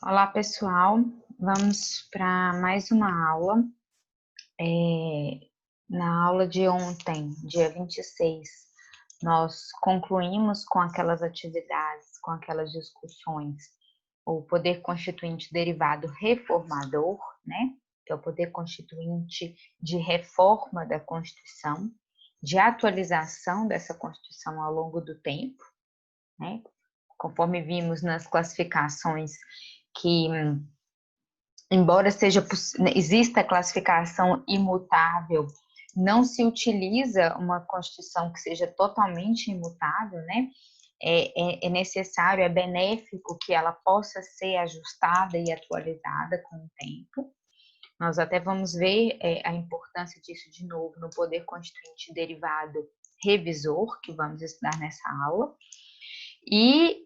Olá, pessoal. Vamos para mais uma aula. Na aula de ontem, dia 26, nós concluímos com aquelas atividades, com aquelas discussões, o poder constituinte derivado reformador, né? Que é o poder constituinte de reforma da Constituição, de atualização dessa Constituição ao longo do tempo, né? Conforme vimos nas classificações que embora exista a classificação imutável, não se utiliza uma Constituição que seja totalmente imutável, né? É necessário, é benéfico que ela possa ser ajustada e atualizada com o tempo. Nós até vamos ver a importância disso de novo no poder constituinte derivado revisor, que vamos estudar nessa aula. E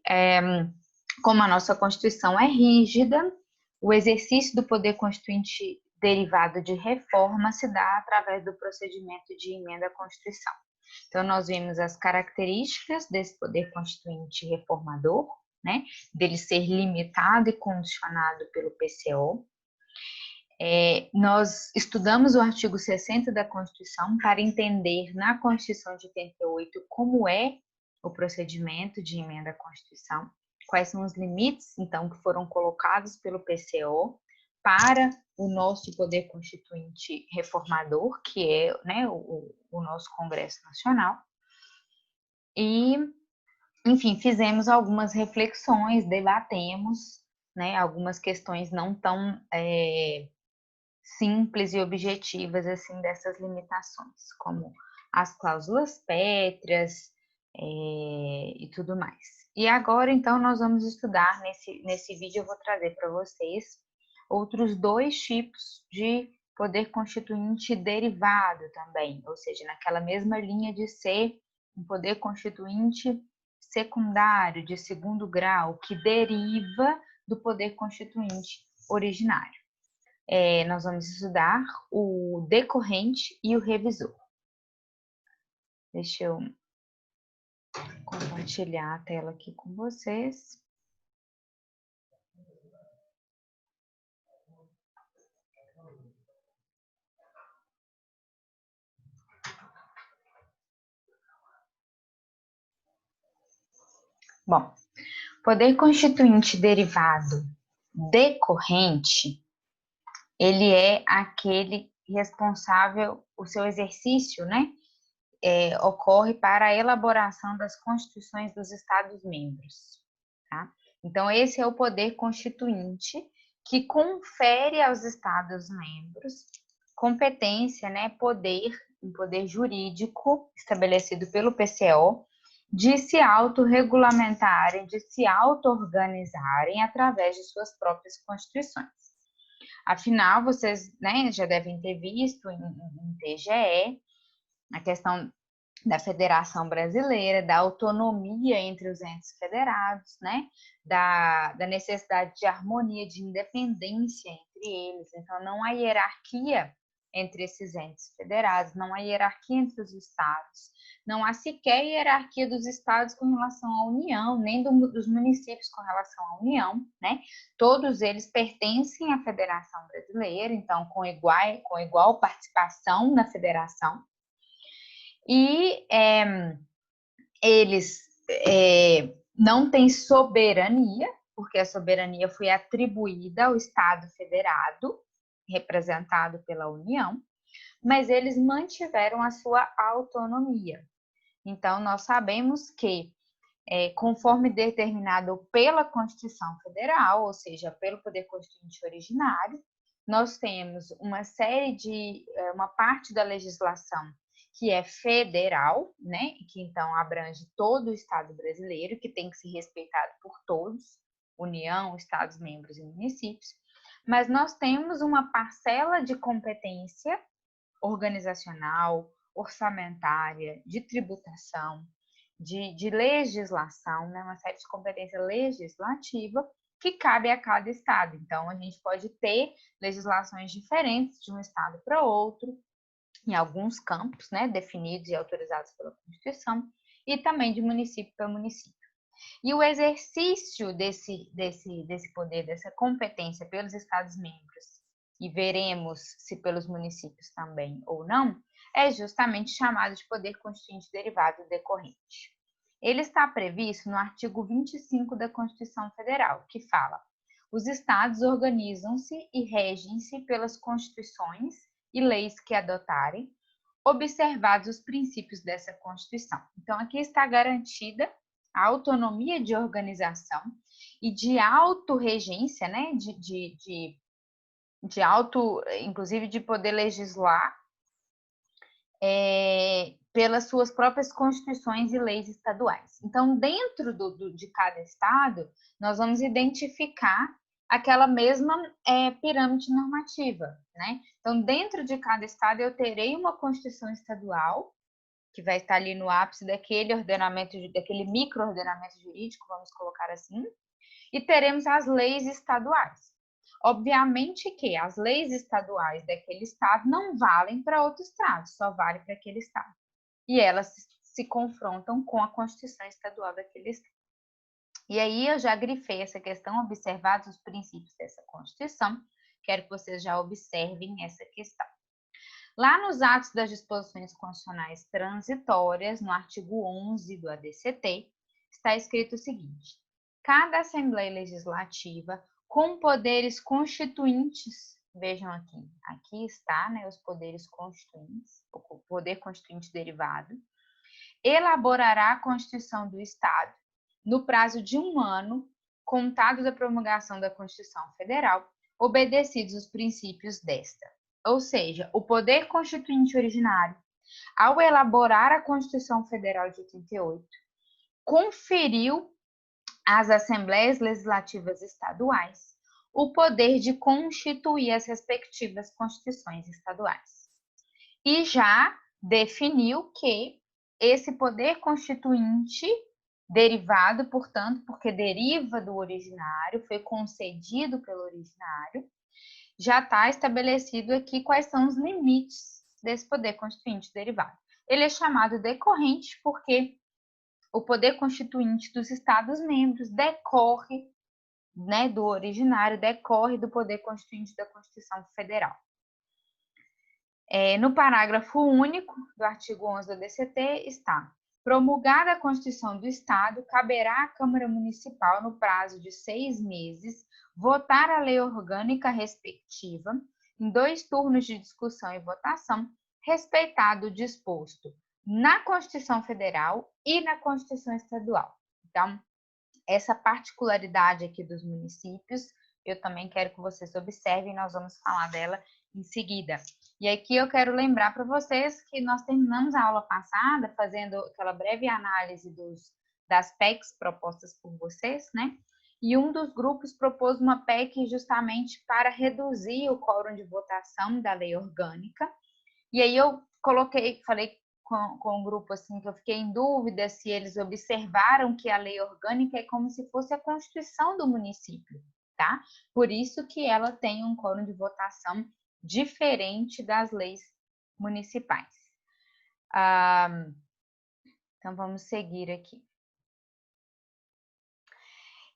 como a nossa Constituição é rígida, o exercício do poder constituinte derivado de reforma se dá através do procedimento de emenda à Constituição. Então, nós vimos as características desse poder constituinte reformador, né, dele ser limitado e condicionado pelo PCO. Nós estudamos o artigo 60 da Constituição para entender na Constituição de 88 como é o procedimento de emenda à Constituição, quais são os limites, então, que foram colocados pelo PCO para o nosso poder constituinte reformador, que é, né, o nosso Congresso Nacional. E, enfim, fizemos algumas reflexões, debatemos, né, algumas questões não tão simples e objetivas assim dessas limitações, como as cláusulas pétreas e tudo mais. E agora, então, nós vamos estudar, nesse vídeo eu vou trazer para vocês outros dois tipos de poder constituinte derivado também, ou seja, naquela mesma linha de ser um poder constituinte secundário, de segundo grau, que deriva do poder constituinte originário. Nós vamos estudar o decorrente e o revisor. Deixa eu compartilhar a tela aqui com vocês. Bom, poder constituinte derivado decorrente, ele é aquele responsável, o seu exercício, né, ocorre para a elaboração das constituições dos Estados-membros, tá? Então, esse é o poder constituinte que confere aos Estados-membros competência, né, um poder jurídico estabelecido pelo PCO, de se autorregulamentarem, de se auto-organizarem através de suas próprias constituições. Afinal, vocês, né, já devem ter visto em TGE a questão da Federação Brasileira, da autonomia entre os entes federados, né? Da necessidade de harmonia, de independência entre eles. Então, não há hierarquia entre esses entes federados, não há hierarquia entre os estados, não há sequer hierarquia dos estados com relação à União, nem dos municípios com relação à União, né? Todos eles pertencem à Federação Brasileira, então, com igual participação na federação. E eles não têm soberania, porque a soberania foi atribuída ao Estado federado, representado pela União, mas eles mantiveram a sua autonomia. Então, nós sabemos que, conforme determinado pela Constituição Federal, ou seja, pelo Poder Constituinte originário, nós temos uma parte da legislação que é federal, né, que então abrange todo o Estado brasileiro, que tem que ser respeitado por todos, União, Estados-membros e municípios, mas nós temos uma parcela de competência organizacional, orçamentária, de tributação, de legislação, né, uma série de competência legislativa que cabe a cada estado. Então, a gente pode ter legislações diferentes de um estado para outro, em alguns campos, né, definidos e autorizados pela Constituição, e também de município para município. E o exercício desse poder, dessa competência pelos Estados-membros, e veremos se pelos municípios também ou não, é justamente chamado de poder constituinte derivado decorrente. Ele está previsto no artigo 25 da Constituição Federal, que fala: os estados organizam-se e regem-se pelas constituições e leis que adotarem, observados os princípios dessa Constituição. Então, aqui está garantida a autonomia de organização e de autorregência, né? Inclusive de poder legislar pelas suas próprias constituições e leis estaduais. Então, dentro de cada estado, nós vamos identificar aquela mesma pirâmide normativa, né? Então, dentro de cada estado, eu terei uma Constituição estadual, que vai estar ali no ápice daquele ordenamento, daquele micro-ordenamento jurídico, vamos colocar assim, e teremos as leis estaduais. Obviamente que as leis estaduais daquele estado não valem para outro estado, só vale para aquele estado. E elas se confrontam com a Constituição estadual daquele estado. E aí eu já grifei essa questão, observados os princípios dessa Constituição, quero que vocês já observem essa questão. Lá nos atos das disposições constitucionais transitórias, no artigo 11 do ADCT, está escrito o seguinte: cada Assembleia Legislativa com poderes constituintes, vejam aqui está, né, os poderes constituintes, o poder constituinte derivado, elaborará a Constituição do Estado no prazo de 1 ano, contado da promulgação da Constituição Federal, obedecidos os princípios desta. Ou seja, o poder constituinte originário, ao elaborar a Constituição Federal de 88, conferiu às Assembleias Legislativas Estaduais o poder de constituir as respectivas constituições estaduais. E já definiu que esse poder constituinte derivado, portanto, porque deriva do originário, foi concedido pelo originário, já está estabelecido aqui quais são os limites desse poder constituinte derivado. Ele é chamado decorrente porque o poder constituinte dos Estados-membros decorre, né, do originário, decorre do poder constituinte da Constituição Federal. No parágrafo único do artigo 11 do DCT está: promulgada a Constituição do Estado, caberá à Câmara Municipal, no prazo de 6 meses, votar a lei orgânica respectiva, em 2 turnos de discussão e votação, respeitado o disposto na Constituição Federal e na Constituição Estadual. Então, essa particularidade aqui dos municípios, eu também quero que vocês observem, nós vamos falar dela em seguida. E aqui eu quero lembrar para vocês que nós terminamos a aula passada fazendo aquela breve análise das PECs propostas por vocês, né? E um dos grupos propôs uma PEC justamente para reduzir o quórum de votação da lei orgânica. E aí eu falei com o grupo assim que eu fiquei em dúvida se eles observaram que a lei orgânica é como se fosse a Constituição do município, tá? Por isso que ela tem um quórum de votação diferente das leis municipais. Então, vamos seguir aqui.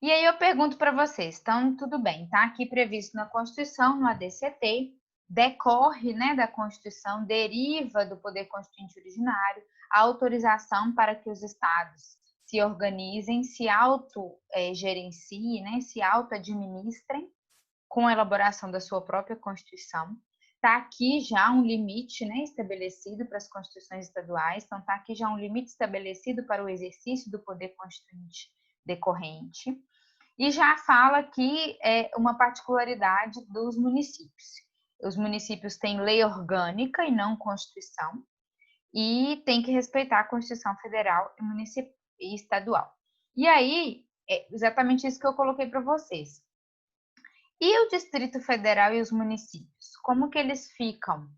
E aí eu pergunto para vocês, então, tudo bem, tá aqui previsto na Constituição, no ADCT, decorre, né, da Constituição, deriva do poder constituinte originário, a autorização para que os estados se organizem, se autogerenciem, né, se auto-administrem com a elaboração da sua própria Constituição. Está aqui já um limite, né, estabelecido para as constituições estaduais, então está aqui já um limite estabelecido para o exercício do poder constituinte decorrente. E já fala que é uma particularidade dos municípios. Os municípios têm lei orgânica e não Constituição, e tem que respeitar a Constituição Federal e estadual. E aí, é exatamente isso que eu coloquei para vocês. E o Distrito Federal e os municípios? Como que eles ficam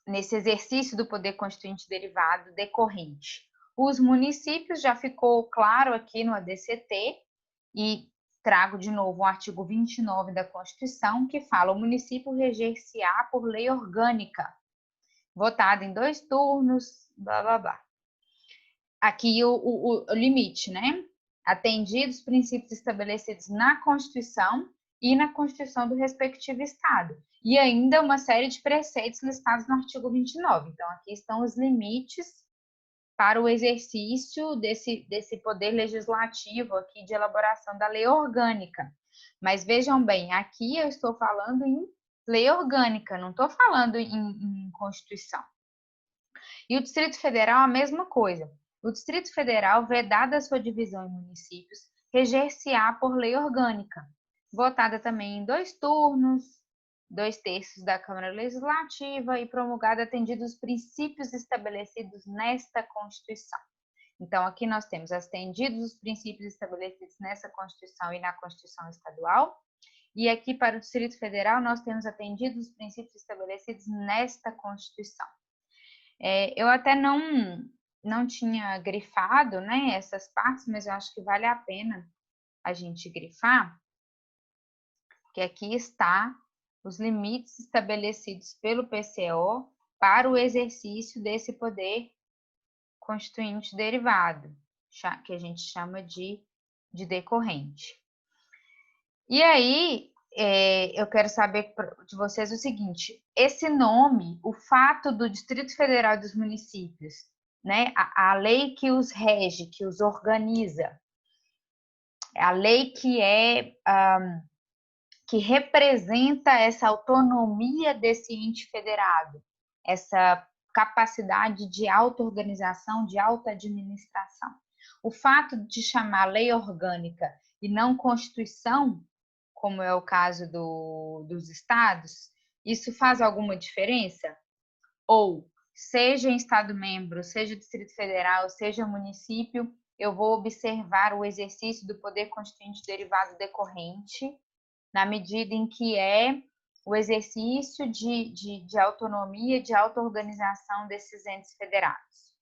nesse exercício do poder constituinte derivado decorrente? Os municípios, já ficou claro aqui no ADCT, e trago de novo o artigo 29 da Constituição, que fala: o município reger-se-á por lei orgânica, votada em 2 turnos, blá, blá, blá. aqui o limite, né? Atendidos os princípios estabelecidos na Constituição e na Constituição do respectivo Estado. E ainda uma série de preceitos listados no artigo 29. Então, aqui estão os limites para o exercício desse poder legislativo aqui de elaboração da lei orgânica. Mas vejam bem, aqui eu estou falando em lei orgânica, não estou falando em Constituição. E o Distrito Federal, a mesma coisa. O Distrito Federal, vedada a sua divisão em municípios, reger-se-á por lei orgânica, votada também em 2 turnos, 2/3 da Câmara Legislativa e promulgada atendidos os princípios estabelecidos nesta Constituição. Então, aqui nós temos atendidos os princípios estabelecidos nessa Constituição e na Constituição Estadual. E aqui, para o Distrito Federal, nós temos atendidos os princípios estabelecidos nesta Constituição. Eu até não tinha grifado, né, essas partes, mas eu acho que vale a pena a gente grifar, que aqui está os limites estabelecidos pelo PCO para o exercício desse poder constituinte derivado, que a gente chama de decorrente. E aí, eu quero saber de vocês o seguinte: esse nome, o fato do Distrito Federal e dos municípios, né, a lei que os rege, que os organiza, a lei que representa essa autonomia desse ente federado, essa capacidade de auto-organização, de auto-administração. O fato de chamar lei orgânica e não Constituição, como é o caso dos estados, isso faz alguma diferença? Ou, seja em Estado-membro, seja Distrito Federal, seja município, eu vou observar o exercício do poder constituinte derivado decorrente, na medida em que é o exercício de autonomia, de auto-organização desses entes federados.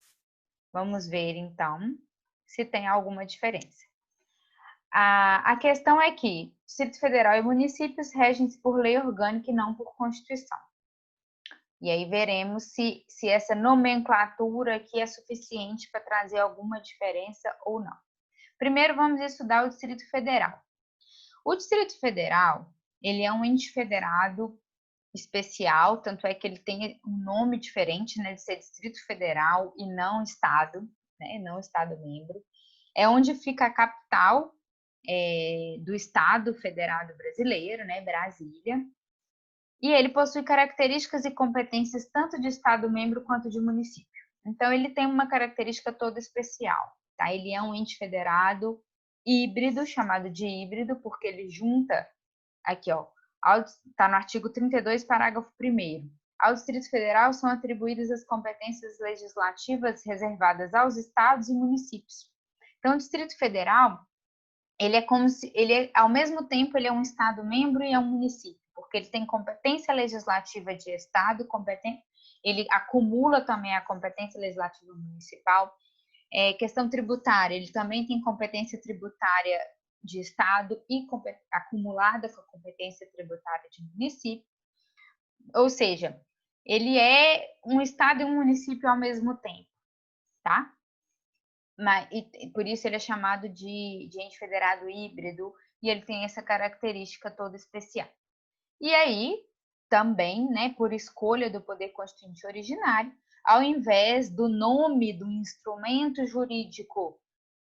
Vamos ver, então, se tem alguma diferença. A questão é que Distrito Federal e municípios regem-se por lei orgânica e não por Constituição. E aí veremos se essa nomenclatura aqui é suficiente para trazer alguma diferença ou não. Primeiro, vamos estudar o Distrito Federal. O Distrito Federal, ele é um ente federado especial, tanto é que ele tem um nome diferente, né, de ser Distrito Federal e não Estado, né, não Estado-membro. É onde fica a capital do Estado Federado Brasileiro, né, Brasília. E ele possui características e competências tanto de Estado-membro quanto de município. Então, ele tem uma característica toda especial, tá? Ele é um ente federado híbrido, chamado de híbrido, porque ele junta, aqui, ó, está no artigo 32, parágrafo 1º. Ao Distrito Federal são atribuídas as competências legislativas reservadas aos estados e municípios. Então, o Distrito Federal, ele é como se, ao mesmo tempo, ele é um estado-membro e é um município, porque ele tem competência legislativa de estado, ele acumula também a competência legislativa municipal. Questão tributária, ele também tem competência tributária de estado e acumulada com a competência tributária de município. Ou seja, ele é um estado e um município ao mesmo tempo, tá? E por isso ele é chamado de ente federado híbrido e ele tem essa característica toda especial. E aí, também, né, por escolha do poder constituinte originário, ao invés do nome do instrumento jurídico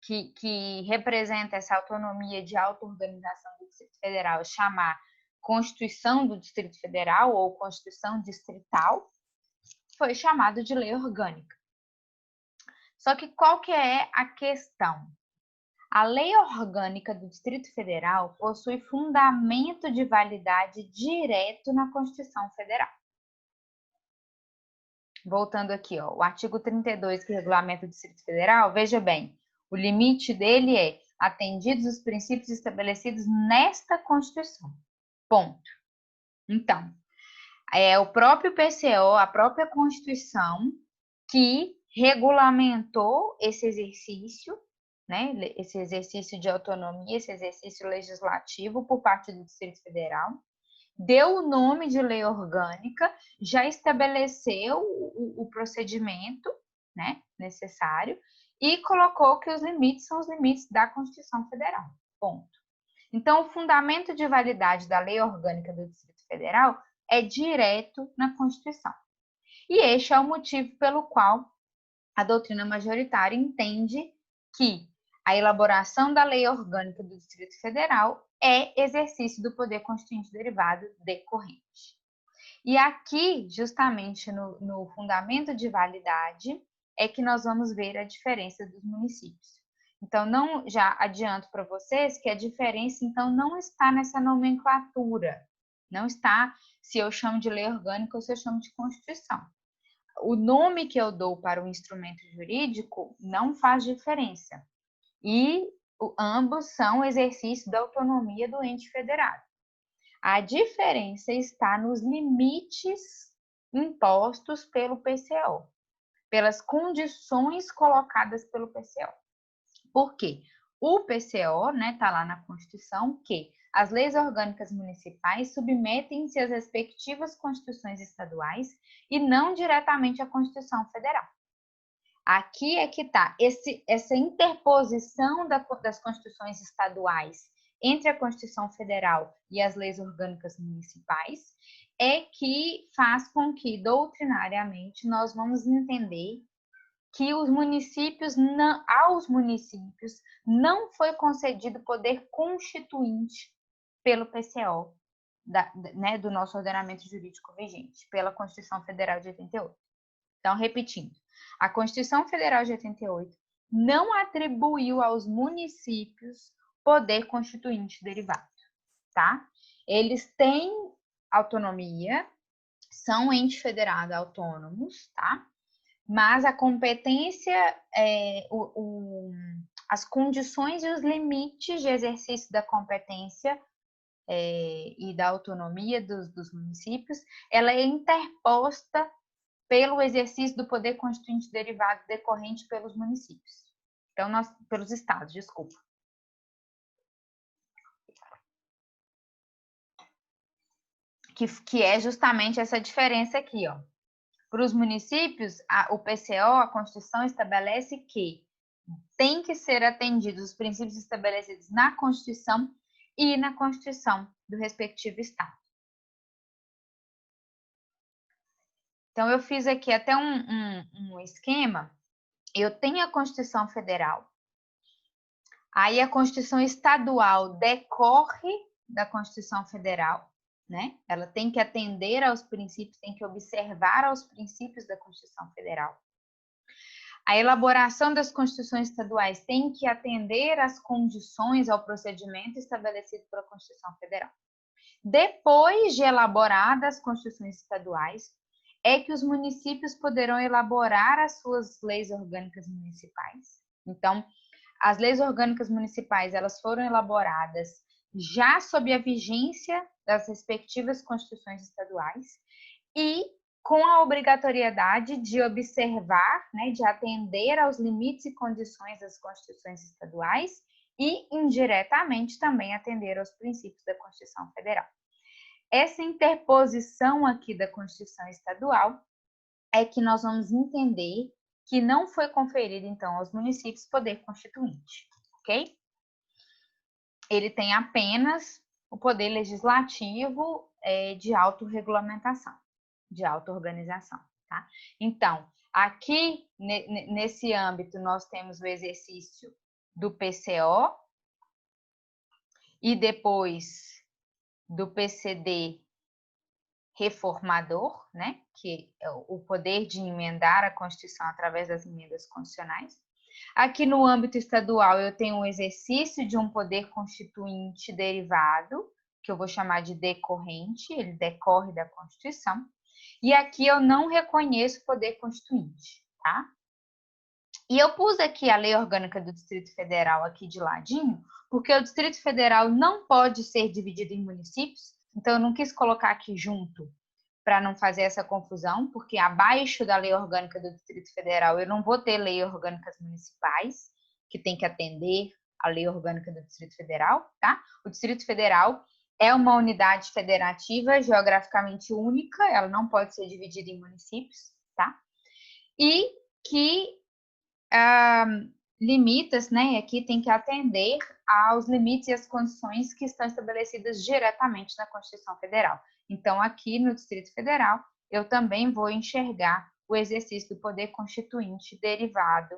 que representa essa autonomia de auto-organização do Distrito Federal, chamar Constituição do Distrito Federal ou Constituição Distrital, foi chamado de lei orgânica. Só que qual que é a questão? A lei orgânica do Distrito Federal possui fundamento de validade direto na Constituição Federal. Voltando aqui, ó, o artigo 32 que regulamenta o Distrito Federal, veja bem, o limite dele é atendidos os princípios estabelecidos nesta Constituição. Ponto. Então, é o próprio PCO, a própria Constituição, que regulamentou esse exercício, né, esse exercício de autonomia, esse exercício legislativo por parte do Distrito Federal, deu o nome de lei orgânica, já estabeleceu o procedimento, né, necessário, e colocou que os limites são os limites da Constituição Federal. Ponto. Então, o fundamento de validade da Lei Orgânica do Distrito Federal é direto na Constituição. E este é o motivo pelo qual a doutrina majoritária entende que a elaboração da Lei Orgânica do Distrito Federal é exercício do poder constituinte derivado decorrente. E aqui, justamente no fundamento de validade, é que nós vamos ver a diferença dos municípios. Então, já adianto para vocês que a diferença, então, não está nessa nomenclatura. Não está se eu chamo de lei orgânica ou se eu chamo de Constituição. O nome que eu dou para o instrumento jurídico não faz diferença. E ambos são exercício da autonomia do ente federado. A diferença está nos limites impostos pelo PCO, pelas condições colocadas pelo PCO. Por quê? O PCO, está lá na Constituição, que as leis orgânicas municipais submetem-se às respectivas constituições estaduais e não diretamente à Constituição Federal. Aqui é que está essa interposição das constituições estaduais entre a Constituição Federal e as leis orgânicas municipais é que faz com que, doutrinariamente, nós vamos entender que aos municípios não foi concedido poder constituinte pelo PCO, do nosso ordenamento jurídico vigente, pela Constituição Federal de 88. Então, repetindo, a Constituição Federal de 88 não atribuiu aos municípios poder constituinte derivado, tá? Eles têm autonomia, são entes federados autônomos, tá? Mas a competência, as condições e os limites de exercício da competência e da autonomia dos municípios, ela é interposta pelo exercício do poder constituinte derivado decorrente pelos municípios. Então, pelos estados, desculpa. Que é justamente essa diferença aqui, ó. Para os municípios, o PCO, a Constituição, estabelece que tem que ser atendidos os princípios estabelecidos na Constituição e na Constituição do respectivo estado. Então, eu fiz aqui até um esquema. Eu tenho a Constituição Federal. Aí, a Constituição Estadual decorre da Constituição Federal, né? Ela tem que atender aos princípios, tem que observar aos princípios da Constituição Federal. A elaboração das constituições estaduais tem que atender às condições, ao procedimento estabelecido pela Constituição Federal. Depois de elaboradas as constituições estaduais, é que os municípios poderão elaborar as suas leis orgânicas municipais. Então, as leis orgânicas municipais, elas foram elaboradas já sob a vigência das respectivas constituições estaduais e com a obrigatoriedade de observar, de atender aos limites e condições das constituições estaduais e, indiretamente, também atender aos princípios da Constituição Federal. Essa interposição aqui da Constituição Estadual é que nós vamos entender que não foi conferido, então, aos municípios poder constituinte, ok? Ele tem apenas o poder legislativo de autorregulamentação, de auto-organização, tá? Então, aqui, nesse âmbito, nós temos o exercício do PCO e depois do PCD reformador, que é o poder de emendar a Constituição através das emendas constitucionais. Aqui no âmbito estadual, eu tenho um exercício de um poder constituinte derivado, que eu vou chamar de decorrente, ele decorre da Constituição. E aqui eu não reconheço poder constituinte, tá? E eu pus aqui a Lei Orgânica do Distrito Federal aqui de ladinho, porque o Distrito Federal não pode ser dividido em municípios, então eu não quis colocar aqui junto para não fazer essa confusão, porque abaixo da Lei Orgânica do Distrito Federal eu não vou ter leis orgânicas municipais, que tem que atender a Lei Orgânica do Distrito Federal, tá? O Distrito Federal é uma unidade federativa geograficamente única, ela não pode ser dividida em municípios, tá? E que limita-se, né? Aqui tem que atender aos limites e às condições que estão estabelecidas diretamente na Constituição Federal. Então, aqui no Distrito Federal, eu também vou enxergar o exercício do poder constituinte derivado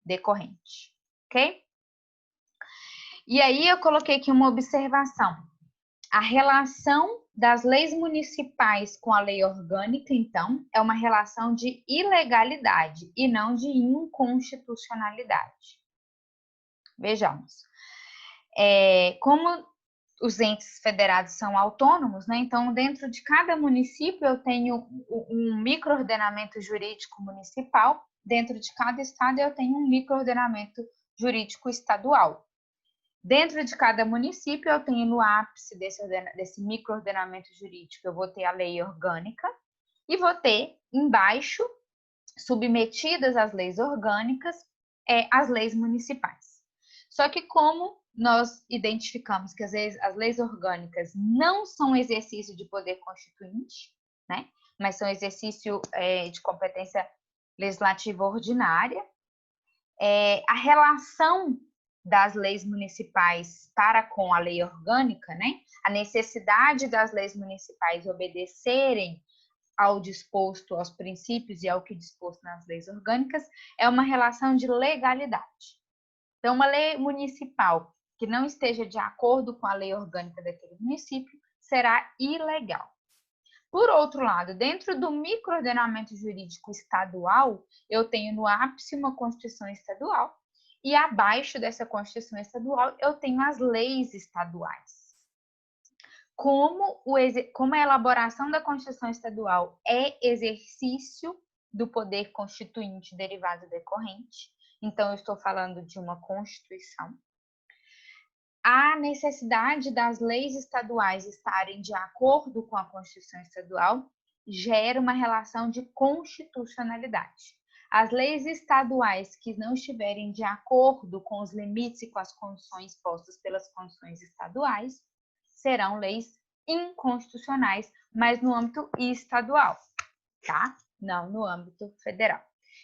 decorrente, ok? E aí eu coloquei aqui uma observação. A relação das leis municipais com a lei orgânica, então, é uma relação de ilegalidade e não de inconstitucionalidade. Vejamos. Como os entes federados são autônomos, né? Então, dentro de cada município, eu tenho um micro-ordenamento jurídico municipal, dentro de cada estado, eu tenho um micro-ordenamento jurídico estadual. Dentro de cada município, eu tenho no ápice desse micro-ordenamento jurídico, eu vou ter a lei orgânica e vou ter embaixo, submetidas às leis orgânicas, as leis municipais. Só que como nós identificamos que as leis orgânicas não são exercício de poder constituinte, né? Mas são exercício de competência legislativa ordinária, a relação das leis municipais para com a lei orgânica, né? A necessidade das leis municipais obedecerem ao disposto, aos princípios e ao que disposto nas leis orgânicas, é uma relação de legalidade. Então, uma lei municipal que não esteja de acordo com a lei orgânica daquele município será ilegal. Por outro lado, dentro do micro-ordenamento jurídico estadual, eu tenho no ápice uma Constituição estadual e abaixo dessa Constituição estadual eu tenho as leis estaduais. Como a elaboração da Constituição estadual é exercício do poder constituinte derivado decorrente, então eu estou falando de uma Constituição, a necessidade das leis estaduais estarem de acordo com a Constituição estadual gera uma relação de constitucionalidade. As leis estaduais que não estiverem de acordo com os limites e com as condições postas pelas condições estaduais serão leis inconstitucionais, mas no âmbito estadual, tá? Não no âmbito federal.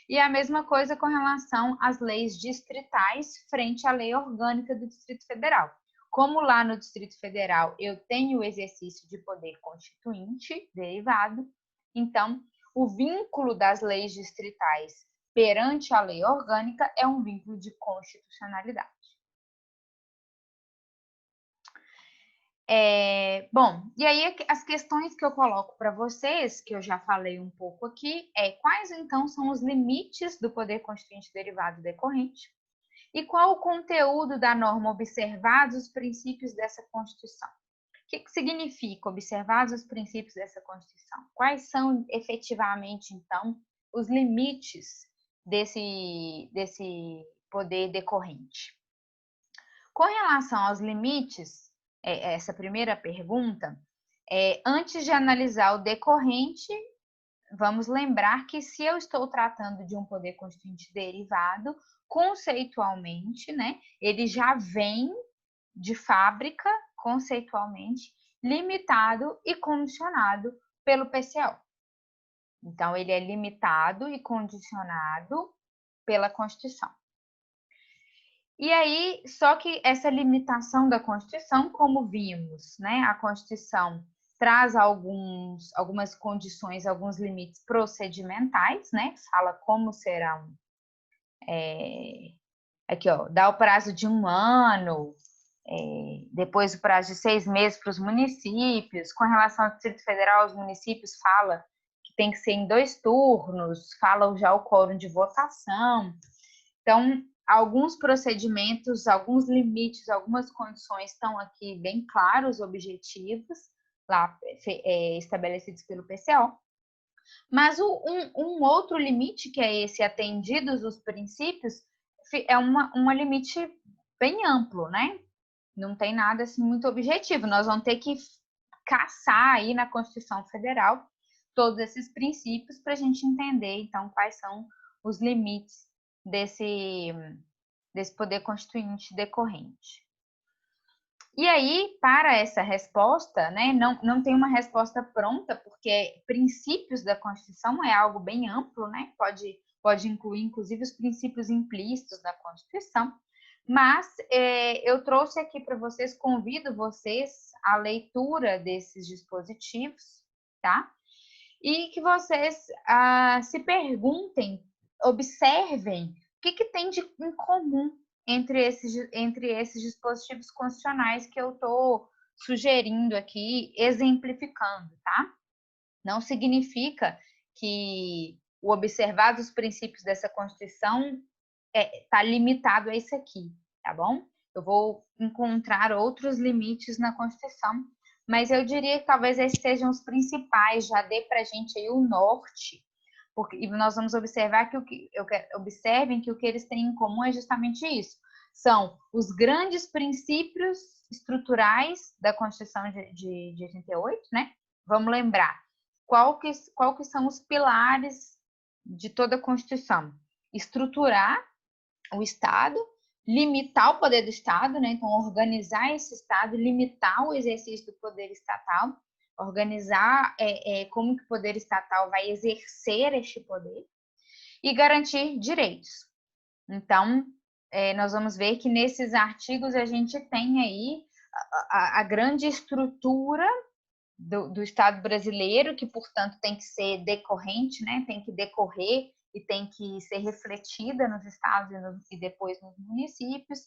E a mesma coisa com relação às leis distritais frente à lei orgânica do Distrito Federal. Como lá no Distrito Federal eu tenho o exercício de poder constituinte derivado, então o vínculo das leis distritais perante a lei orgânica é um vínculo de constitucionalidade. Bom, e aí as questões que eu coloco para vocês, que eu já falei um pouco aqui, quais então são os limites do poder constituinte derivado decorrente e qual o conteúdo da norma observados os princípios dessa Constituição. O que significa observados os princípios dessa Constituição? Quais são efetivamente, então, os limites desse poder decorrente? Com relação aos limites, essa primeira pergunta, antes de analisar o decorrente, vamos lembrar que se eu estou tratando de um poder constituinte derivado, conceitualmente, né, ele já vem de fábrica, conceitualmente, limitado e condicionado pelo PCO. Então, ele é limitado e condicionado pela Constituição. E aí, só que essa limitação da Constituição, como vimos, né, a Constituição traz algumas condições, alguns limites procedimentais, né, fala como serão, aqui ó, dá o prazo de 1 ano, depois o prazo de 6 meses para os municípios, com relação ao Distrito Federal, os municípios fala que tem que ser em 2 turnos, fala já o quórum de votação, então alguns procedimentos, alguns limites, algumas condições estão aqui bem claros, objetivos, lá estabelecidos pelo PCO. Mas um outro limite, que é esse atendidos os princípios, é um limite bem amplo, né? Não tem nada assim muito objetivo. Nós vamos ter que caçar aí na Constituição Federal todos esses princípios para a gente entender, então, quais são os limites desse poder constituinte decorrente. E aí, para essa resposta, né, não tem uma resposta pronta, porque princípios da Constituição é algo bem amplo, né? pode incluir, inclusive, os princípios implícitos da Constituição, mas eu trouxe aqui para vocês, convido vocês à leitura desses dispositivos, tá? E que vocês se perguntem, observem o que tem em comum entre esses dispositivos constitucionais que eu estou sugerindo aqui, exemplificando, tá? Não significa que o observar dos princípios dessa Constituição está limitado a isso aqui, tá bom? Eu vou encontrar outros limites na Constituição, mas eu diria que talvez esses sejam os principais, já dê para a gente aí o norte, porque e nós vamos observar que observem que o que eles têm em comum é justamente isso. São os grandes princípios estruturais da Constituição de 88, né? Vamos lembrar, qual que são os pilares de toda a Constituição? Estruturar o Estado, limitar o poder do Estado, né? Então, organizar esse Estado, limitar o exercício do poder estatal, organizar como que o poder estatal vai exercer este poder e garantir direitos. Então, nós vamos ver que nesses artigos a gente tem aí a grande estrutura do Estado brasileiro, que, portanto, tem que ser decorrente, né? Tem que decorrer e tem que ser refletida nos estados e depois nos municípios,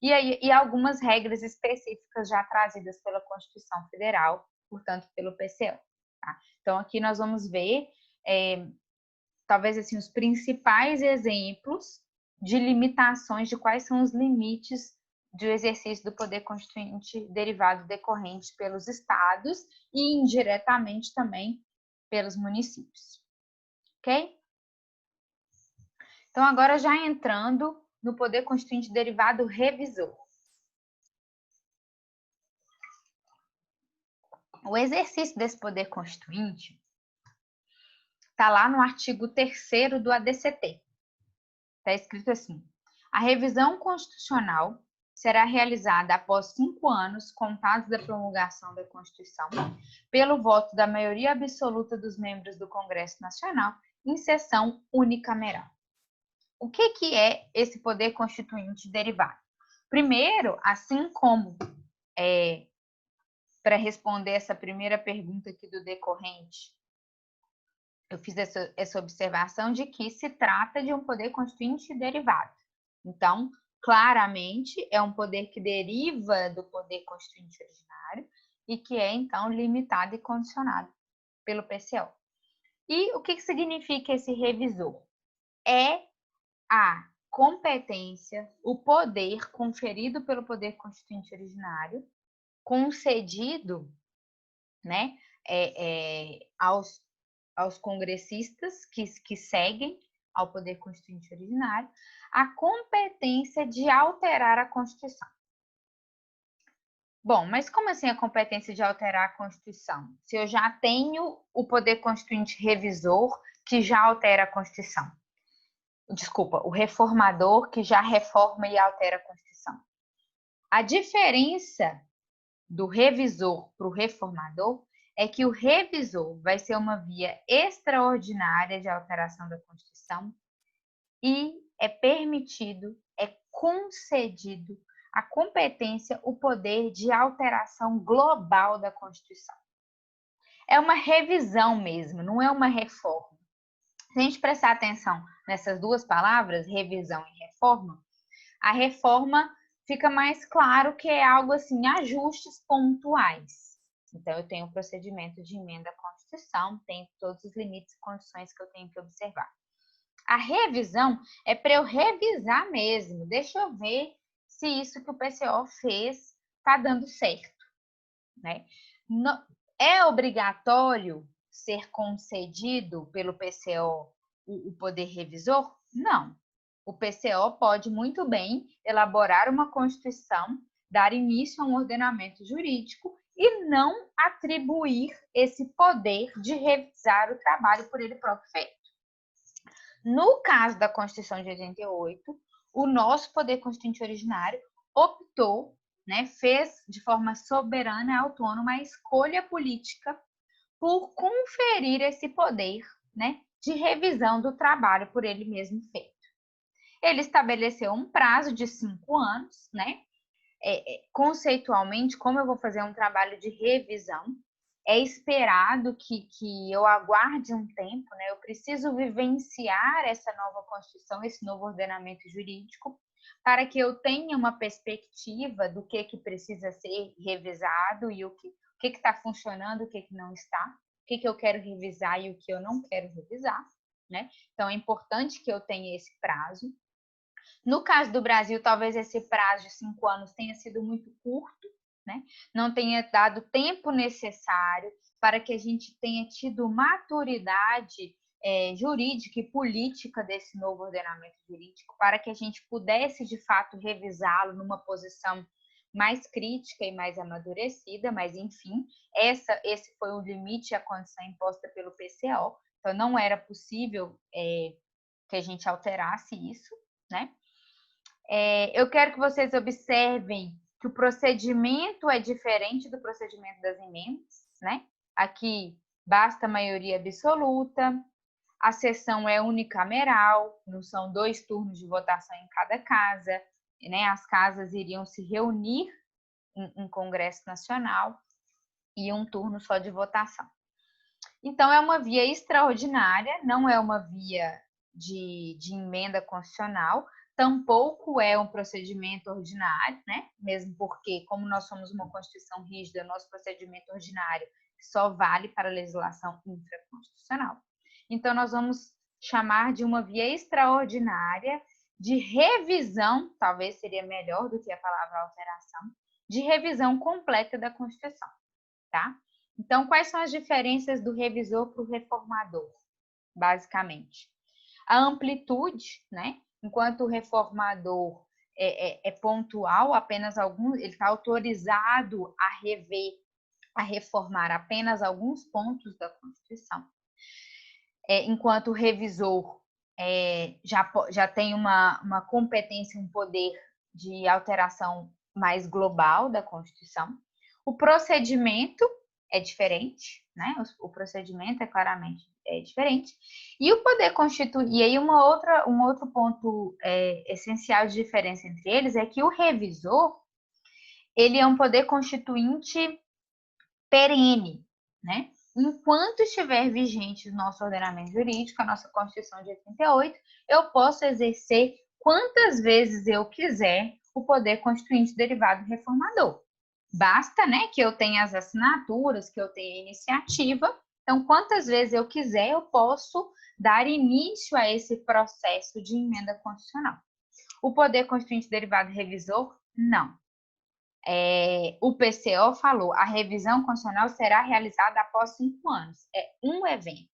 e algumas regras específicas já trazidas pela Constituição Federal, portanto, pelo PCO. Tá? Então, aqui nós vamos ver, talvez, assim, os principais exemplos de limitações, de quais são os limites do exercício do poder constituinte derivado decorrente pelos estados e indiretamente também pelos municípios. Ok? Então, agora já entrando no poder constituinte derivado revisor. O exercício desse poder constituinte está lá no artigo 3º do ADCT. Está escrito assim: a revisão constitucional será realizada após 5 anos, contados da promulgação da Constituição, pelo voto da maioria absoluta dos membros do Congresso Nacional, em sessão unicameral. O que é esse poder constituinte derivado? Primeiro, assim como para responder essa primeira pergunta aqui do decorrente, eu fiz essa observação de que se trata de um poder constituinte derivado. Então, claramente, é um poder que deriva do poder constituinte originário e que é, então, limitado e condicionado pelo PCO. E o que significa esse revisor? É a competência, o poder conferido pelo poder constituinte originário, concedido, né, aos congressistas que seguem ao poder constituinte originário, a competência de alterar a Constituição. Bom, mas como assim a competência de alterar a Constituição? Se eu já tenho o poder constituinte revisor que já altera a Constituição. Desculpa, o reformador que já reforma e altera a Constituição. A diferença do revisor para o reformador é que o revisor vai ser uma via extraordinária de alteração da Constituição e é permitido, é concedido a competência, o poder de alteração global da Constituição. É uma revisão mesmo, não é uma reforma. Se a gente prestar atenção nessas duas palavras, revisão e reforma, a reforma fica mais claro que é algo assim, ajustes pontuais. Então, eu tenho o procedimento de emenda à Constituição, tenho todos os limites e condições que eu tenho que observar. A revisão é para eu revisar mesmo, deixa eu ver se isso que o PCO fez está dando certo. Né? É obrigatório ser concedido pelo PCO o poder revisor? Não. O PCO pode muito bem elaborar uma Constituição, dar início a um ordenamento jurídico e não atribuir esse poder de revisar o trabalho por ele próprio feito. No caso da Constituição de 88, o nosso poder constituinte originário optou, né, fez de forma soberana e autônoma a escolha política por conferir esse poder, né, de revisão do trabalho por ele mesmo feito. Ele estabeleceu um prazo de 5 anos, né? Conceitualmente, como eu vou fazer um trabalho de revisão, é esperado que eu aguarde um tempo, né? Eu preciso vivenciar essa nova Constituição, esse novo ordenamento jurídico, para que eu tenha uma perspectiva do que precisa ser revisado e o que está funcionando, o que não está, o que eu quero revisar e o que eu não quero revisar, né? Então, é importante que eu tenha esse prazo. No caso do Brasil, talvez esse prazo de 5 anos tenha sido muito curto, né? Não tenha dado tempo necessário para que a gente tenha tido maturidade jurídica e política desse novo ordenamento jurídico, para que a gente pudesse, de fato, revisá-lo numa posição mais crítica e mais amadurecida, mas, enfim, esse foi o limite e a condição imposta pelo PCO, então não era possível que a gente alterasse isso, né? Eu quero que vocês observem que o procedimento é diferente do procedimento das emendas, né? Aqui basta maioria absoluta, a sessão é unicameral, não são 2 turnos de votação em cada casa, né? As casas iriam se reunir em Congresso Nacional e um turno só de votação. Então, é uma via extraordinária, não é uma via de emenda constitucional, tampouco é um procedimento ordinário, né? Mesmo porque, como nós somos uma Constituição rígida, nosso procedimento ordinário só vale para a legislação infraconstitucional. Então, nós vamos chamar de uma via extraordinária de revisão, talvez seria melhor do que a palavra alteração, de revisão completa da Constituição, tá? Então, quais são as diferenças do revisor para o reformador, basicamente? A amplitude, né? Enquanto o reformador é pontual, apenas alguns, ele está autorizado a rever, a reformar apenas alguns pontos da Constituição. Enquanto o revisor já tem uma competência, um poder de alteração mais global da Constituição. O procedimento é diferente, né? O procedimento é claramente diferente. E o poder constituinte, e aí um outro ponto essencial de diferença entre eles é que o revisor, ele é um poder constituinte perene, né? Enquanto estiver vigente o nosso ordenamento jurídico, a nossa Constituição de 88, eu posso exercer quantas vezes eu quiser o poder constituinte derivado reformador. Basta, né, que eu tenha as assinaturas, que eu tenha a iniciativa. Então, quantas vezes eu quiser, eu posso dar início a esse processo de emenda constitucional. O poder constituinte derivado revisor, não. O PCO falou, a revisão constitucional será realizada após 5 anos. É um evento.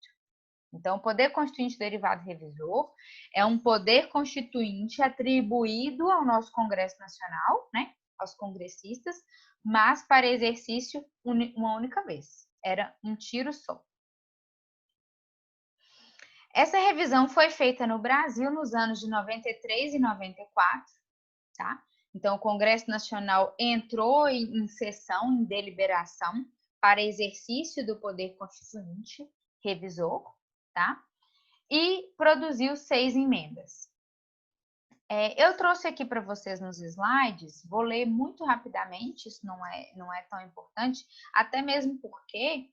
Então, o poder constituinte derivado revisor é um poder constituinte atribuído ao nosso Congresso Nacional, né, aos congressistas, mas para exercício uma única vez. Era um tiro só. Essa revisão foi feita no Brasil nos anos de 93 e 94, tá? Então, o Congresso Nacional entrou em sessão, em deliberação, para exercício do poder constituinte revisor, tá? E produziu 6 emendas. Eu trouxe aqui para vocês nos slides, vou ler muito rapidamente, isso não é tão importante, até mesmo porque,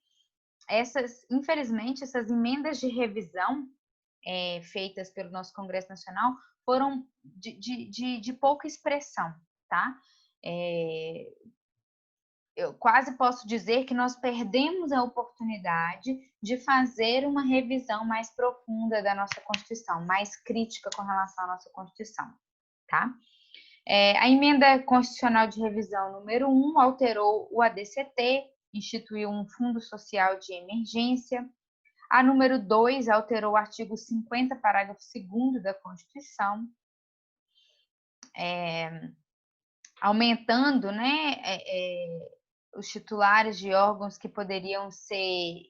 infelizmente, essas emendas de revisão feitas pelo nosso Congresso Nacional foram de pouca expressão, tá? Eu quase posso dizer que nós perdemos a oportunidade de fazer uma revisão mais profunda da nossa Constituição, mais crítica com relação à nossa Constituição, tá? A emenda constitucional de revisão número 1 alterou o ADCT, instituiu um Fundo Social de Emergência. A número 2 alterou o artigo 50, parágrafo 2º da Constituição, aumentando, né, os titulares de órgãos que poderiam ser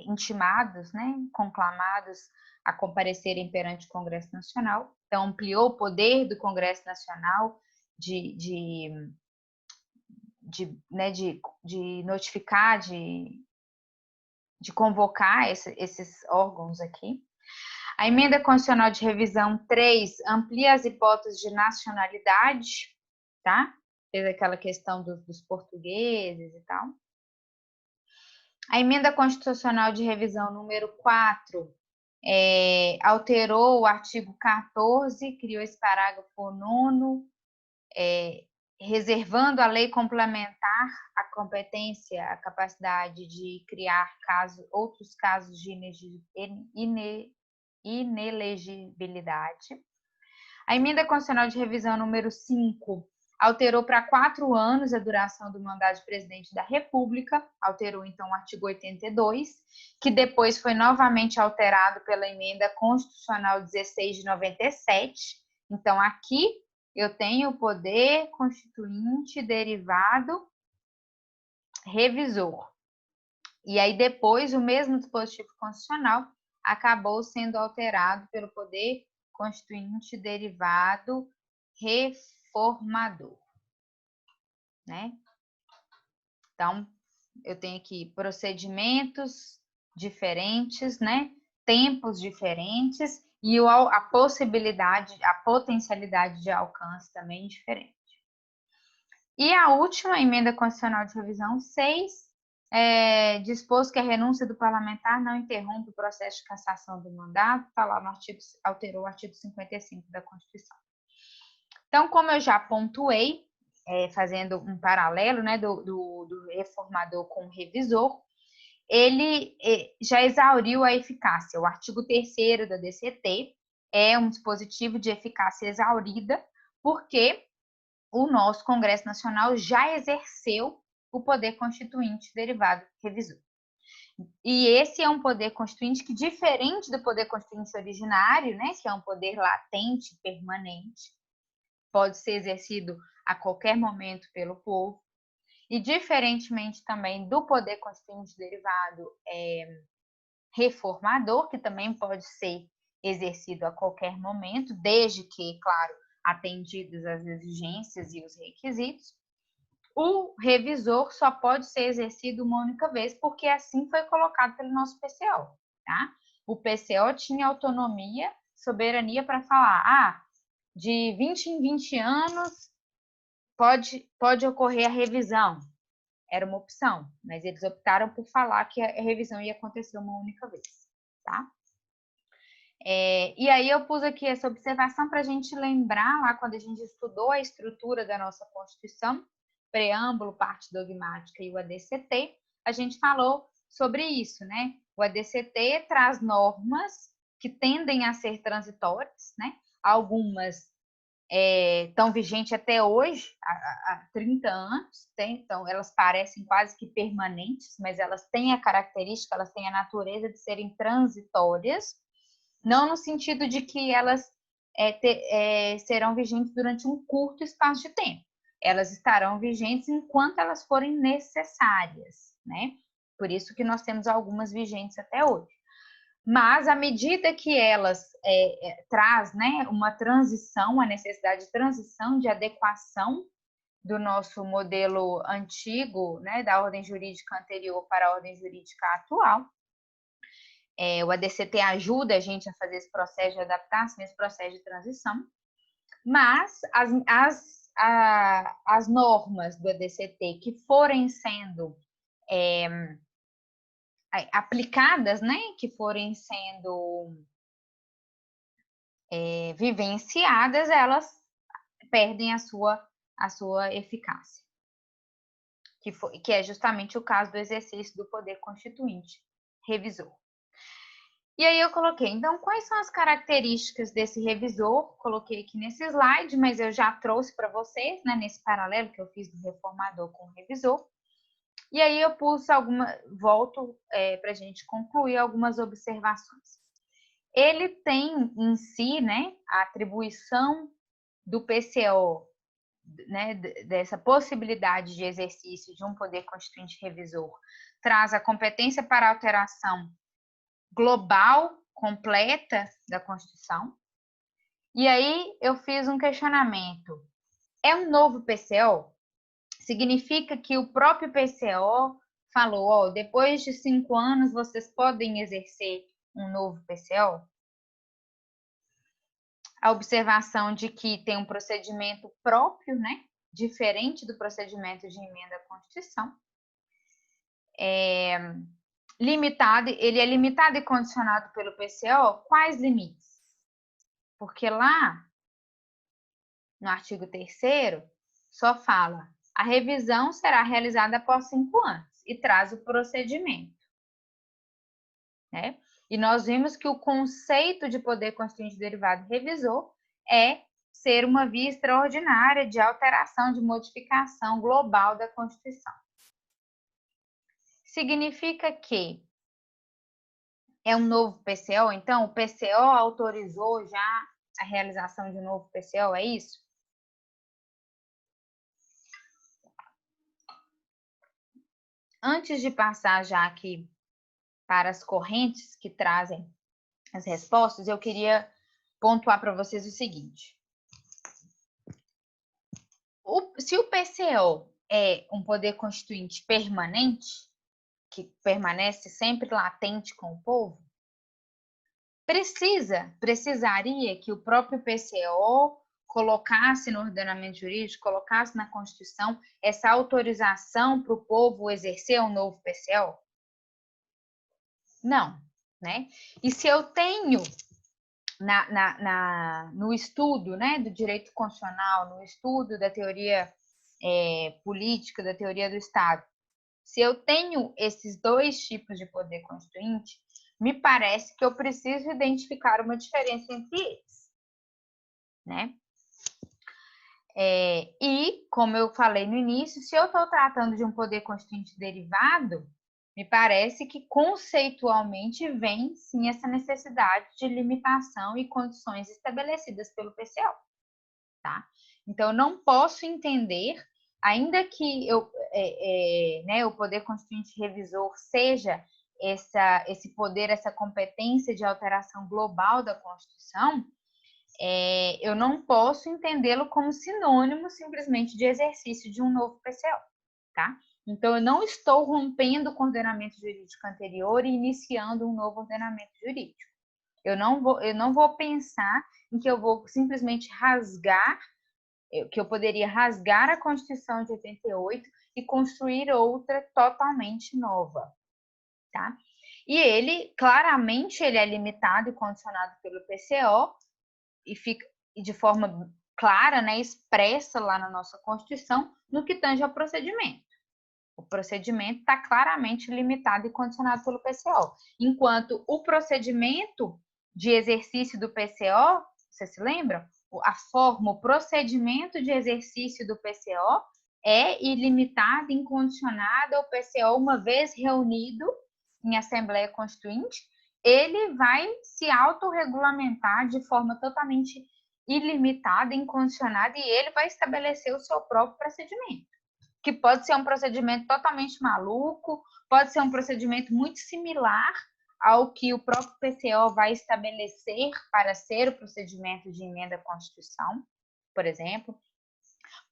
intimados, né, conclamados a comparecerem perante o Congresso Nacional. Então, ampliou o poder do Congresso Nacional de notificar, de convocar esses órgãos aqui. A emenda constitucional de revisão 3 amplia as hipóteses de nacionalidade, tá? Fez aquela questão dos portugueses e tal. A emenda constitucional de revisão número 4 alterou o artigo 14, criou esse parágrafo 9º, reservando à lei complementar a competência, a capacidade de criar outros casos de inelegibilidade. A emenda constitucional de revisão número 5 alterou para 4 anos a duração do mandato de presidente da República, alterou então o artigo 82, que depois foi novamente alterado pela emenda constitucional 16 de 97. Então, aqui eu tenho o poder constituinte derivado revisor. E aí depois o mesmo dispositivo constitucional acabou sendo alterado pelo poder constituinte derivado reformador, né? Então, eu tenho aqui procedimentos diferentes, né? Tempos diferentes e a possibilidade, a potencialidade de alcance também diferente. E a última emenda constitucional de revisão 6 dispôs que a renúncia do parlamentar não interrompe o processo de cassação do mandato, está lá no artigo, alterou o artigo 55 da Constituição. Então, como eu já pontuei, fazendo um paralelo, né, do reformador com o revisor, ele já exauriu a eficácia. O artigo 3º da DCT é um dispositivo de eficácia exaurida, porque o nosso Congresso Nacional já exerceu o poder constituinte derivado revisor. E esse é um poder constituinte que, diferente do poder constituinte originário, né, que é um poder latente, permanente, pode ser exercido a qualquer momento pelo povo, e diferentemente também do poder constituinte derivado reformador, que também pode ser exercido a qualquer momento, desde que, claro, atendidas as exigências e os requisitos, o revisor só pode ser exercido uma única vez, porque assim foi colocado pelo nosso PCO, tá? O PCO tinha autonomia, soberania para falar, de 20 em 20 anos pode ocorrer a revisão. Era uma opção, mas eles optaram por falar que a revisão ia acontecer uma única vez, tá? E aí eu pus aqui essa observação para a gente lembrar lá quando a gente estudou a estrutura da nossa Constituição, preâmbulo, parte dogmática e o ADCT, a gente falou sobre isso, né? O ADCT traz normas que tendem a ser transitórias, né? Algumas estão vigentes até hoje, há 30 anos, então elas parecem quase que permanentes, mas elas têm a característica, elas têm a natureza de serem transitórias, não no sentido de que elas serão vigentes durante um curto espaço de tempo. Elas estarão vigentes enquanto elas forem necessárias, né? Por isso que nós temos algumas vigentes até hoje. Mas à medida que elas traz, né, uma transição, a necessidade de transição, de adequação do nosso modelo antigo, né, da ordem jurídica anterior para a ordem jurídica atual, o ADCT ajuda a gente a fazer esse processo de adaptação, esse processo de transição, mas as normas do ADCT que forem sendo aplicadas, né, que forem sendo vivenciadas, elas perdem a sua eficácia, que é justamente o caso do exercício do poder constituinte revisor. E aí eu coloquei, então, quais são as características desse revisor? Coloquei aqui nesse slide, mas eu já trouxe para vocês, né, nesse paralelo que eu fiz do reformador com o revisor. E aí eu volto para a gente concluir algumas observações. Ele tem em si, né, a atribuição do PCO, né, dessa possibilidade de exercício de um poder constituinte revisor, traz a competência para alteração global, completa da Constituição. E aí eu fiz um questionamento. É um novo PCO? Significa que o próprio PCO falou, depois de 5 anos vocês podem exercer um novo PCO? a observação de que tem um procedimento próprio, né? Diferente do procedimento de emenda à Constituição. Ele é limitado e condicionado pelo PCO? Quais limites? Porque lá, no artigo 3º, só fala: a revisão será realizada após 5 anos e traz o procedimento, né? E nós vimos que o conceito de poder constituinte derivado revisor é ser uma via extraordinária de alteração, de modificação global da Constituição. Significa que é um novo PCO, então o PCO autorizou já a realização de um novo PCO, é isso? Antes de passar já aqui para as correntes que trazem as respostas, eu queria pontuar para vocês o seguinte. Se o PCO é um poder constituinte permanente, que permanece sempre latente com o povo, precisaria que o próprio PCO colocasse no ordenamento jurídico, colocasse na Constituição essa autorização para o povo exercer um novo PCO? Não, né? E se eu tenho no estudo, né, do direito constitucional, no estudo da teoria política, da teoria do Estado, se eu tenho esses dois tipos de poder constituinte, me parece que eu preciso identificar uma diferença entre eles, né? E, como eu falei no início, se eu estou tratando de um poder constituinte derivado, me parece que conceitualmente vem sim essa necessidade de limitação e condições estabelecidas pelo PCO, tá? Então, eu não posso entender, ainda que o poder constituinte revisor seja esse poder, essa competência de alteração global da Constituição, eu não posso entendê-lo como sinônimo simplesmente de exercício de um novo PCO, tá? Então, eu não estou rompendo com o ordenamento jurídico anterior e iniciando um novo ordenamento jurídico. Eu não vou pensar em que eu vou simplesmente que eu poderia rasgar a Constituição de 88 e construir outra totalmente nova, tá? E ele, claramente, ele é limitado e condicionado pelo PCO e fica de forma clara, né, expressa lá na nossa Constituição, no que tange ao procedimento. O procedimento está claramente limitado e condicionado pelo PCO, enquanto o procedimento de exercício do PCO, vocês se lembram? A forma, o procedimento de exercício do PCO é ilimitado, incondicionado ao PCO, uma vez reunido em Assembleia Constituinte, ele vai se autorregulamentar de forma totalmente ilimitada, incondicionada, e ele vai estabelecer o seu próprio procedimento, que pode ser um procedimento totalmente maluco, pode ser um procedimento muito similar ao que o próprio PCO vai estabelecer para ser o procedimento de emenda à Constituição, por exemplo.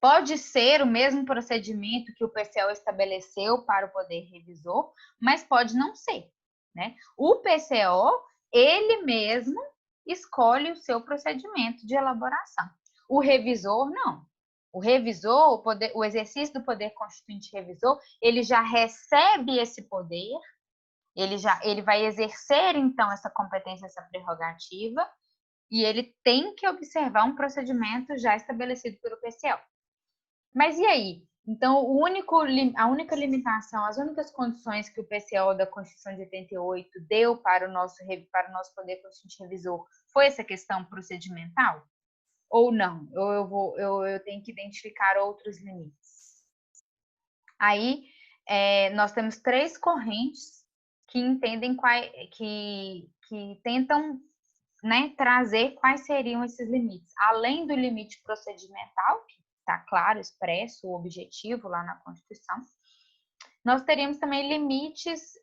Pode ser o mesmo procedimento que o PCO estabeleceu para o Poder Revisor, mas pode não ser, né? O PCO, ele mesmo escolhe o seu procedimento de elaboração. O revisor, não. O revisor, o exercício do poder constituinte revisor, ele já recebe esse poder, ele vai exercer, então, essa competência, essa prerrogativa, e ele tem que observar um procedimento já estabelecido pelo PCO. Mas e aí? Então, a única limitação, as únicas condições que o PCO da Constituição de 88 deu para o nosso poder constituinte revisor foi essa questão procedimental? Ou não? Ou eu tenho que identificar outros limites? Aí, nós temos 3 correntes que entendem que tentam, né, trazer quais seriam esses limites. Além do limite procedimental, que está claro, expresso, o objetivo lá na Constituição, nós teríamos também limites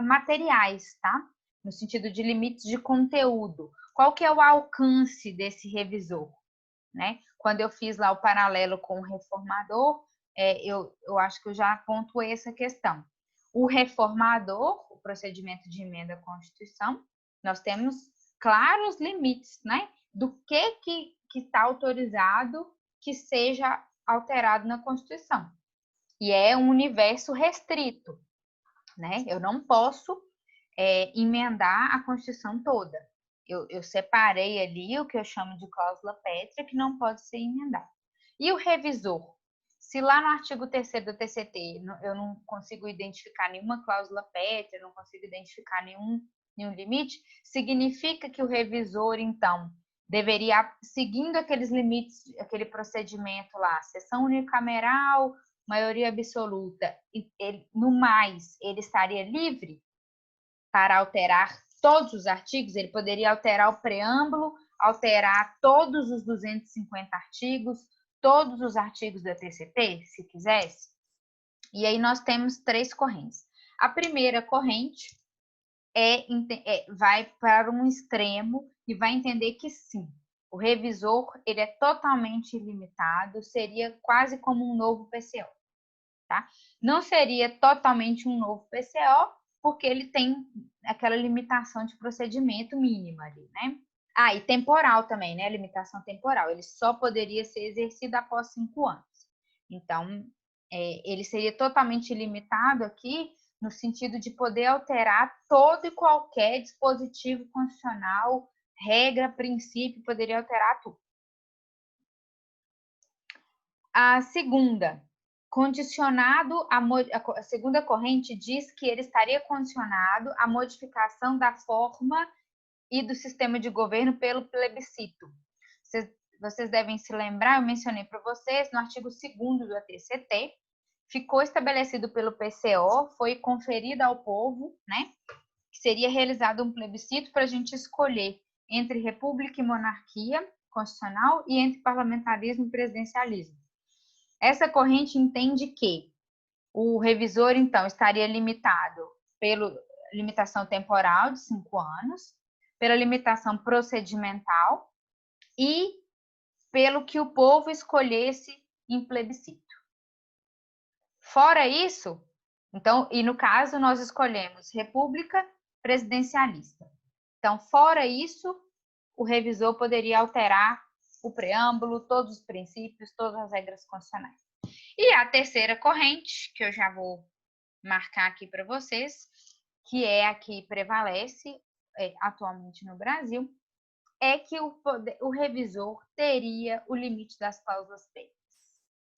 materiais, tá? No sentido de limites de conteúdo. Qual que é o alcance desse revisor? Né? Quando eu fiz lá o paralelo com o reformador, eu acho que eu já pontuei essa questão. O reformador, o procedimento de emenda à Constituição, nós temos claros limites, né? do que está autorizado que seja alterado na Constituição. E é um universo restrito, né? Eu não posso emendar a Constituição toda. Eu separei ali o que eu chamo de cláusula pétrea, que não pode ser emendada. E o revisor? Se lá no artigo 3º do TCT eu não consigo identificar nenhuma cláusula pétrea, não consigo identificar nenhum limite, significa que o revisor, então, deveria, seguindo aqueles limites, aquele procedimento lá, sessão unicameral, maioria absoluta, no mais, ele estaria livre para alterar todos os artigos? Ele poderia alterar o preâmbulo, alterar todos os 250 artigos, todos os artigos da TCT, se quisesse? E aí nós temos 3 correntes. A primeira corrente vai para um extremo e vai entender que sim, o revisor ele é totalmente ilimitado, seria quase como um novo PCO. Tá? Não seria totalmente um novo PCO, porque ele tem aquela limitação de procedimento mínima ali, né? Ah, e temporal também, né? Limitação temporal. Ele só poderia ser exercido após 5 anos. Então, ele seria totalmente ilimitado aqui no sentido de poder alterar todo e qualquer dispositivo constitucional, regra, princípio, poderia alterar tudo. A segunda, a segunda corrente diz que ele estaria condicionado à modificação da forma e do sistema de governo pelo plebiscito. Vocês devem se lembrar, eu mencionei para vocês, no artigo 2º do ATCT, ficou estabelecido pelo PCO, foi conferido ao povo, né, que seria realizado um plebiscito para a gente escolher entre república e monarquia constitucional e entre parlamentarismo e presidencialismo. Essa corrente entende que o revisor, então, estaria limitado pela limitação temporal de 5 anos, pela limitação procedimental e pelo que o povo escolhesse em plebiscito. Fora isso, então, e no caso nós escolhemos república presidencialista. Então, fora isso, o revisor poderia alterar o preâmbulo, todos os princípios, todas as regras constitucionais. E a terceira corrente, que eu já vou marcar aqui para vocês, que é a que prevalece atualmente no Brasil, é que o revisor teria o limite das cláusulas pétreas.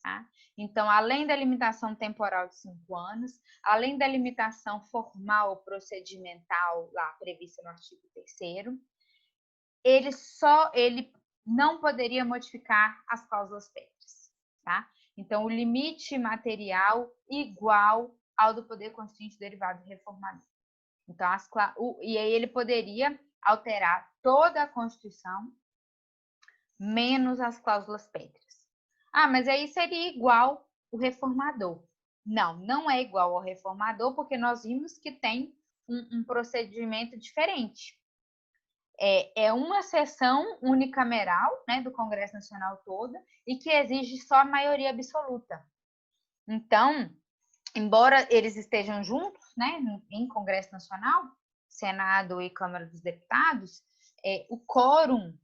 Tá? Então, além da limitação temporal de 5 anos, além da limitação formal procedimental lá prevista no artigo 3º, ele não poderia modificar as cláusulas pétreas. Tá? Então, o limite material igual ao do poder constituinte derivado do reformador. Então, e aí ele poderia alterar toda a Constituição, menos as cláusulas pétreas. Ah, mas aí seria igual o reformador. Não, não é igual ao reformador, porque nós vimos que tem um procedimento diferente. É uma sessão unicameral, né, do Congresso Nacional toda e que exige só a maioria absoluta. Então, embora eles estejam juntos, né, em Congresso Nacional, Senado e Câmara dos Deputados, o quórum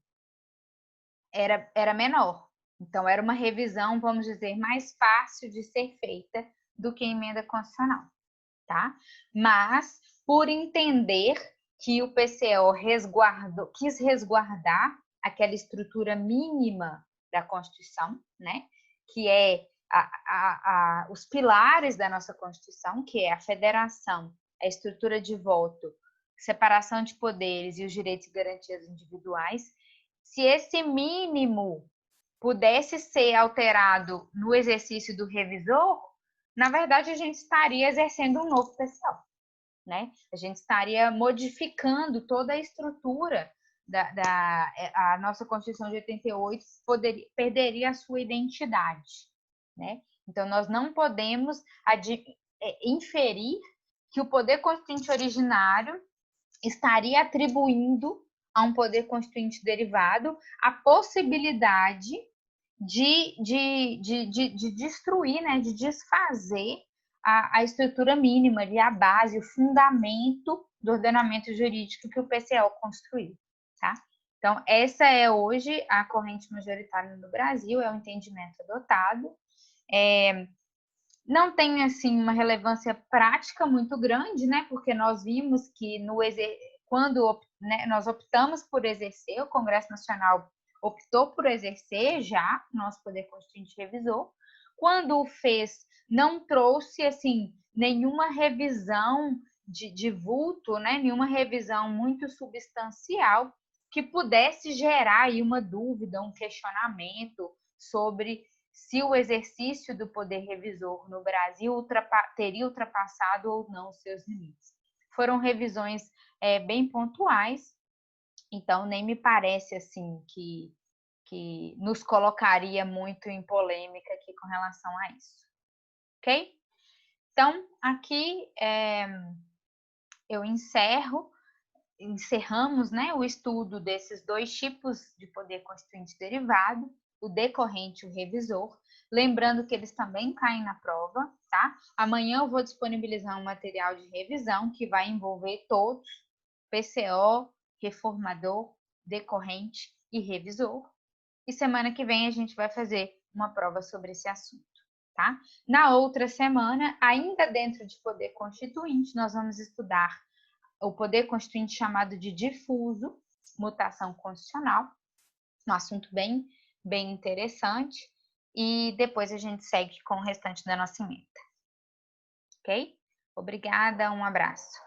era menor. Então, era uma revisão, vamos dizer, mais fácil de ser feita do que a emenda constitucional, tá? Mas, por entender que o PCO quis resguardar aquela estrutura mínima da Constituição, né? Que é os pilares da nossa Constituição, que é a federação, a estrutura de voto, separação de poderes e os direitos e garantias individuais. Se esse mínimo pudesse ser alterado no exercício do revisor, na verdade, a gente estaria exercendo um novo PCO, né? A gente estaria modificando toda a estrutura a nossa Constituição de 88 perderia a sua identidade, né? Então, nós não podemos inferir que o poder constituinte originário estaria atribuindo a um poder constituinte derivado a possibilidade de destruir, né, de desfazer a estrutura mínima, ali, a base, o fundamento do ordenamento jurídico que o PCO construiu. Tá? Então, essa é hoje a corrente majoritária no Brasil, é o entendimento adotado. Não tem, assim, uma relevância prática muito grande, né? Porque nós vimos que quando né, nós optamos por exercer, o Congresso Nacional optou por exercer já o nosso poder constituinte revisor. Quando o fez, não trouxe, assim, nenhuma revisão de vulto, né? Nenhuma revisão muito substancial que pudesse gerar aí uma dúvida, um questionamento sobre se o exercício do poder revisor no Brasil teria ultrapassado ou não os seus limites. Foram revisões bem pontuais, então nem me parece assim que nos colocaria muito em polêmica aqui com relação a isso. Ok? Então, aqui eu encerramos, né, o estudo desses dois tipos de poder constituinte derivado, o decorrente e o revisor. Lembrando que eles também caem na prova, tá? Amanhã eu vou disponibilizar um material de revisão que vai envolver todos, PCO, reformador, decorrente e revisor. E semana que vem a gente vai fazer uma prova sobre esse assunto, tá? Na outra semana, ainda dentro de poder constituinte, nós vamos estudar o poder constituinte chamado de difuso, mutação constitucional, um assunto bem interessante, e depois a gente segue com o restante da nossa emenda. Ok? Obrigada, um abraço.